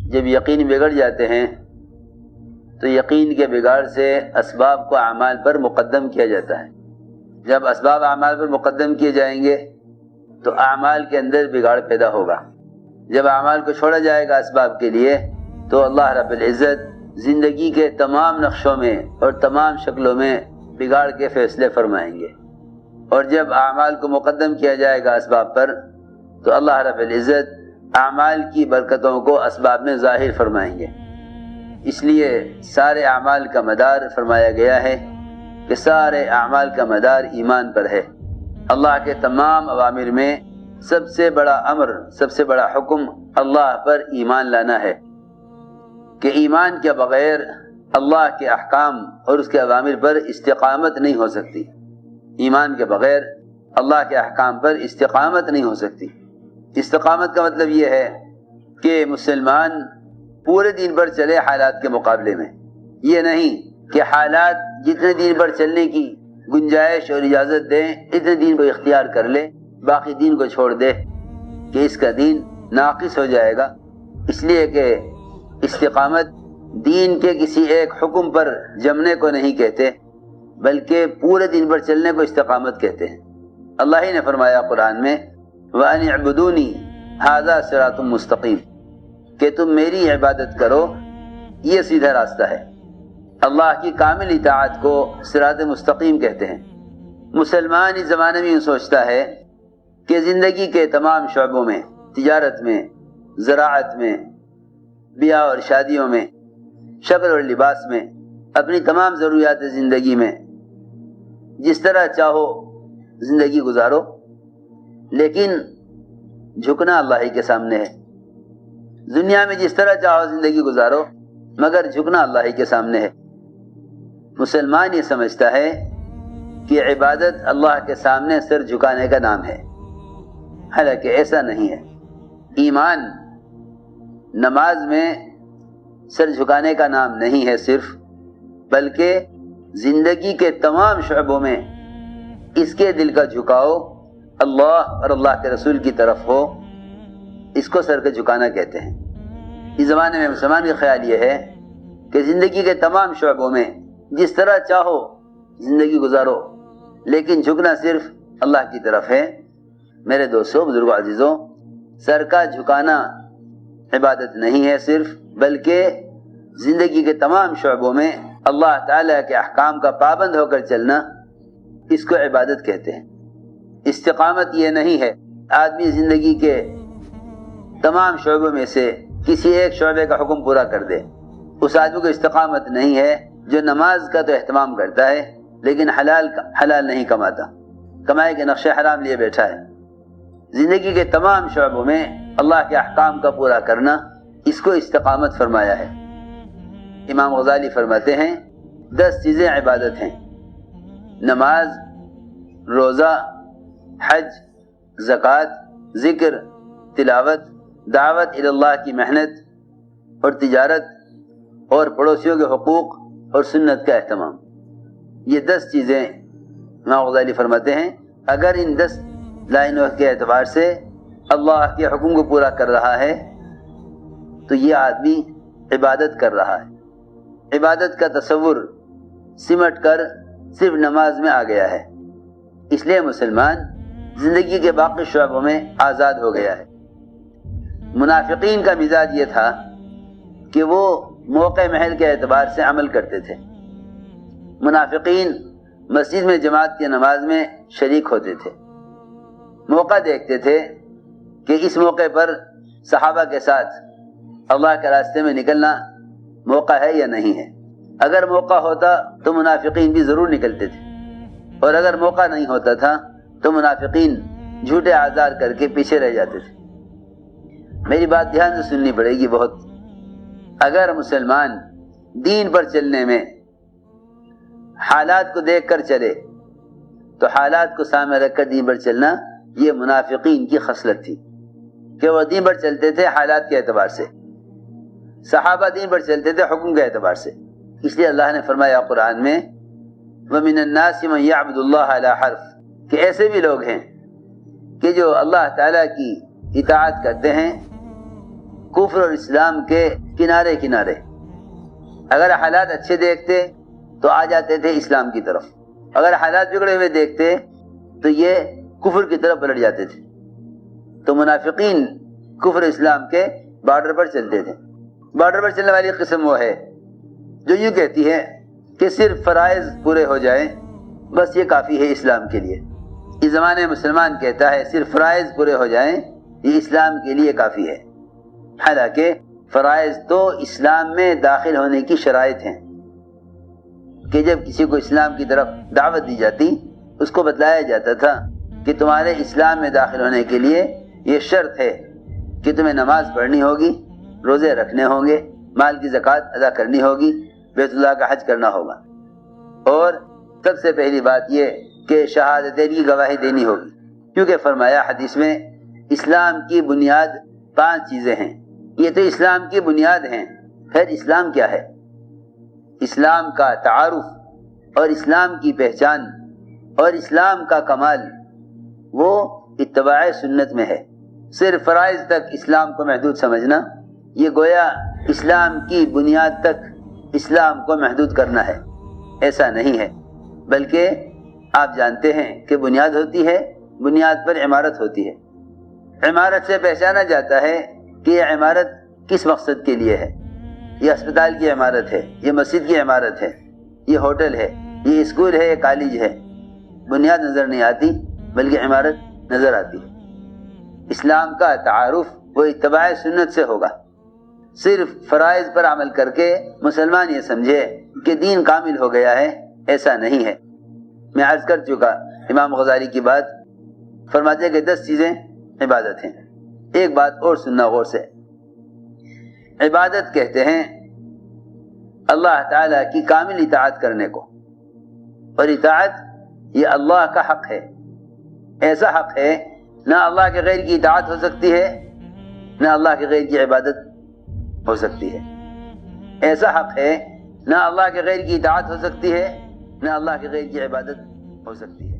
جب یقین بگڑ جاتے ہیں تو یقین کے بگاڑ سے اسباب کو اعمال پر مقدم کیا جاتا ہے. جب اسباب اعمال پر مقدم کیے جائیں گے تو اعمال کے اندر بگاڑ پیدا ہوگا. جب اعمال کو چھوڑا جائے گا اسباب کے لیے تو اللہ رب العزت زندگی کے تمام نقشوں میں اور تمام شکلوں میں بگاڑ کے فیصلے فرمائیں گے. اور جب اعمال کو مقدم کیا جائے گا اسباب پر تو اللہ رب العزت اعمال کی برکتوں کو اسباب میں ظاہر فرمائیں گے. اس لیے سارے اعمال کا مدار فرمایا گیا ہے کہ سارے اعمال کا مدار ایمان پر ہے. اللہ کے تمام اوامر میں سب سے بڑا امر، سب سے بڑا حکم اللہ پر ایمان لانا ہے کہ ایمان کے بغیر اللہ کے احکام اور اس کے اوامر پر استقامت نہیں ہو سکتی. ایمان کے بغیر اللہ کے احکام پر استقامت نہیں ہو سکتی. استقامت کا مطلب یہ ہے کہ مسلمان پورے دین پر چلے حالات کے مقابلے میں. یہ نہیں کہ حالات جتنے دین پر چلنے کی گنجائش اور اجازت دیں اتنے دین کو اختیار کر لے، باقی دین کو چھوڑ دے کہ اس کا دین ناقص ہو جائے گا. اس لیے کہ استقامت دین کے کسی ایک حکم پر جمنے کو نہیں کہتے بلکہ پورے دین پر چلنے کو استقامت کہتے ہیں. اللہ ہی نے فرمایا قرآن میں وَأَنِ اعْبُدُونِي هَذَا صِرَاطٌ مُسْتَقِيمٌ کہ تم میری عبادت کرو، یہ سیدھا راستہ ہے. اللہ کی کامل اطاعت کو صراط مستقیم کہتے ہیں. مسلمان اس زمانے میں یہ سوچتا ہے کہ زندگی کے تمام شعبوں میں، تجارت میں، زراعت میں، بیاہ اور شادیوں میں، شکل اور لباس میں، اپنی تمام ضروریات زندگی میں جس طرح چاہو زندگی گزارو، لیکن جھکنا اللہ ہی کے سامنے ہے. دنیا میں جس طرح چاہو زندگی گزارو مگر جھکنا اللہ ہی کے سامنے ہے. مسلمان یہ سمجھتا ہے کہ عبادت اللہ کے سامنے سر جھکانے کا نام ہے، حالانکہ ایسا نہیں ہے. ایمان نماز میں سر جھکانے کا نام نہیں ہے صرف، بلکہ زندگی کے تمام شعبوں میں اس کے دل کا جھکاؤ اللہ اور اللہ کے رسول کی طرف ہو، اس کو سر کے جھکانا کہتے ہیں. اس زمانے میں مسلمان کا خیال یہ ہے کہ زندگی کے تمام شعبوں میں جس طرح چاہو زندگی گزارو لیکن جھکنا صرف اللہ کی طرف ہے. میرے دوستوں، بزرگوں، عزیزوں، سر کا جھکانا عبادت نہیں ہے صرف، بلکہ زندگی کے تمام شعبوں میں اللہ تعالیٰ کے احکام کا پابند ہو کر چلنا، اس کو عبادت کہتے ہیں. استقامت یہ نہیں ہے آدمی زندگی کے تمام شعبوں میں سے کسی ایک شعبے کا حکم پورا کر دے. اس آدمی کو استقامت نہیں ہے جو نماز کا تو اہتمام کرتا ہے لیکن حلال نہیں کماتا، کمائی کے نقشے حرام لیے بیٹھا ہے. زندگی کے تمام شعبوں میں اللہ کے احکام کا پورا کرنا، اس کو استقامت فرمایا ہے. امام غزالی فرماتے ہیں 10 چیزیں عبادت ہیں: نماز، روزہ، حج، زکوٰۃ، ذکر، تلاوت، دعوت الی اللہ کی محنت اور تجارت اور پڑوسیوں کے حقوق اور سنت کا اہتمام. یہ 10 چیزیں امام غزالی فرماتے ہیں اگر ان 10 لائنوں کے اعتبار سے اللہ کے حکم کو پورا کر رہا ہے تو یہ آدمی عبادت کر رہا ہے. عبادت کا تصور سمٹ کر صرف نماز میں آ گیا ہے. اس لیے مسلمان زندگی کے باقی شعبوں میں آزاد ہو گیا ہے. منافقین کا مزاج یہ تھا کہ وہ موقع محل کے اعتبار سے عمل کرتے تھے. منافقین مسجد میں جماعت کی نماز میں شریک ہوتے تھے، موقع دیکھتے تھے کہ اس موقع پر صحابہ کے ساتھ اللہ کے راستے میں نکلنا موقع ہے یا نہیں ہے. اگر موقع ہوتا تو منافقین بھی ضرور نکلتے تھے، اور اگر موقع نہیں ہوتا تھا تو منافقین جھوٹے اعذار کر کے پیچھے رہ جاتے تھے. میری بات دھیان سے سننی پڑے گی بہت. اگر مسلمان دین پر چلنے میں حالات کو دیکھ کر چلے تو حالات کو سامنے رکھ کر دین پر چلنا یہ منافقین کی خصلت تھی کہ وہ دین پر چلتے تھے حالات کے اعتبار سے. صحابہ دین پر چلتے تھے حکم کے اعتبار سے. اس لیے اللہ نے فرمایا قرآن میں وَمِنَ النَّاسِ مَن يَعْبُدُ اللَّهَ عَلَى حَرْفٍ کہ ایسے بھی لوگ ہیں کہ جو اللہ تعالیٰ کی اطاعت کرتے ہیں کفر اور اسلام کے کنارے کنارے، اگر حالات اچھے دیکھتے تو آ جاتے تھے اسلام کی طرف، اگر حالات بگڑے ہوئے دیکھتے تو یہ کفر کی طرف پلٹ جاتے تھے۔ تو منافقین کفر اسلام کے بارڈر پر چلتے تھے۔ بارڈر پر چلنے والی قسم وہ ہے جو یوں کہتی ہے کہ صرف فرائض پورے ہو جائیں بس یہ کافی ہے اسلام کے لیے۔ اس زمانے مسلمان کہتا ہے صرف فرائض پورے ہو جائیں یہ اسلام کے لیے کافی ہے، حالانکہ فرائض تو اسلام میں داخل ہونے کی شرائط ہیں کہ جب کسی کو اسلام کی طرف دعوت دی جاتی اس کو بتلایا جاتا تھا کہ تمہارے اسلام میں داخل ہونے کے لیے یہ شرط ہے کہ تمہیں نماز پڑھنی ہوگی، روزے رکھنے ہوں گے، مال کی زکوٰۃ ادا کرنی ہوگی، بیت اللہ کا حج کرنا ہوگا، اور سب سے پہلی بات یہ کہ شہادتین کی گواہی دینی ہوگی، کیونکہ فرمایا حدیث میں اسلام کی بنیاد 5 چیزیں ہیں۔ یہ تو اسلام کی بنیاد ہیں، پھر اسلام کیا ہے؟ اسلام کا تعارف اور اسلام کی پہچان اور اسلام کا کمال وہ اتباع سنت میں ہے۔ صرف فرائض تک اسلام کو محدود سمجھنا یہ گویا اسلام کی بنیاد تک اسلام کو محدود کرنا ہے، ایسا نہیں ہے، بلکہ آپ جانتے ہیں کہ بنیاد ہوتی ہے، بنیاد پر عمارت ہوتی ہے۔ عمارت سے پہچانا جاتا ہے کہ یہ عمارت کس مقصد کے لیے ہے، یہ اسپتال کی عمارت ہے، یہ مسجد کی عمارت ہے، یہ ہوٹل ہے، یہ اسکول ہے، یہ کالج ہے۔ بنیاد نظر نہیں آتی بلکہ عمارت نظر آتی ہے۔ اسلام کا تعارف وہ اتباع سنت سے ہوگا۔ صرف فرائض پر عمل کر کے مسلمان یہ سمجھے کہ دین کامل ہو گیا ہے، ایسا نہیں ہے۔ میں عرض کر چکا امام غزالی کی بات، فرماتے ہیں کہ 10 چیزیں عبادت ہیں۔ ایک بات اور سننا غور سے، عبادت کہتے ہیں اللہ تعالیٰ کی کامل اطاعت کرنے کو، اور اطاعت یہ اللہ کا حق ہے، ایسا حق ہے نہ اللہ کے غیر کی اطاعت ہو سکتی ہے نہ اللہ کے غیر کی عبادت ہو سکتی ہے، ایسا حق ہے نہ اللہ کے غیر کی اطاعت ہو سکتی ہے نہ اللہ کے غیر کی عبادت ہو سکتی ہے۔